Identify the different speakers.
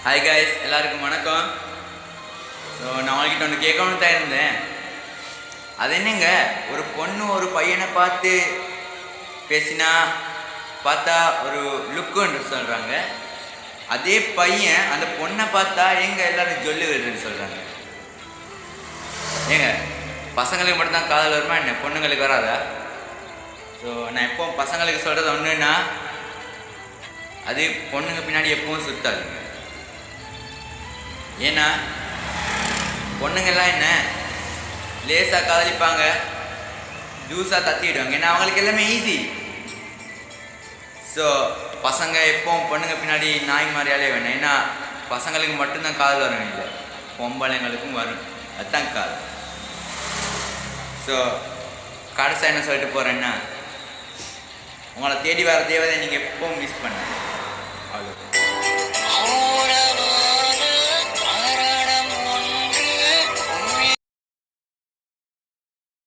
Speaker 1: Hi guys, எல்லாருக்கும் வணக்கம். So நான் உங்கள்கிட்ட ஒன்று கேட்கணும்னு தான் இருந்தேன். அது என்னங்க, ஒரு பொண்ணு ஒரு பையனை பார்த்து பேசினா பார்த்தா ஒரு லுக்குன்னு சொல்கிறாங்க. அதே பையன் அந்த பொண்ணை பார்த்தா எல்லாரும் ஜொல்லு விடுறேன்னு சொல்கிறாங்க. ஏங்க, பசங்களுக்கு மட்டும்தான் காதல் வருமா என்ன, பொண்ணுங்களுக்கு வராதா? ஸோ நான் எப்போவும் பசங்களுக்கு சொல்கிறது ஒன்றுன்னா, அது பொண்ணுங்க பின்னாடி எப்பவும் சுத்தாதுங்க. ஏன்னா பொண்ணுங்கள்லாம் என்ன லேசாக காதலிப்பாங்க, ஜூஸாக தத்திடுவாங்க. ஏன்னா அவங்களுக்கு எல்லாமே ஈஸி. ஸோ பசங்க எப்போவும் பொண்ணுங்க பின்னாடி நாய் மாதிரியாலே வேணும். ஏன்னா பசங்களுக்கு மட்டும்தான் காதல் வரும், இல்லை பொம்பளைங்களுக்கும் வரும். அதுதான் காதல். ஸோ கடைசியாக என்ன சொல்லிட்டு போகிறேன்னா, உங்களை தேடி வர தேவதை நீங்கள் எப்பவும் மிஸ் பண்ண அவ்வளோ.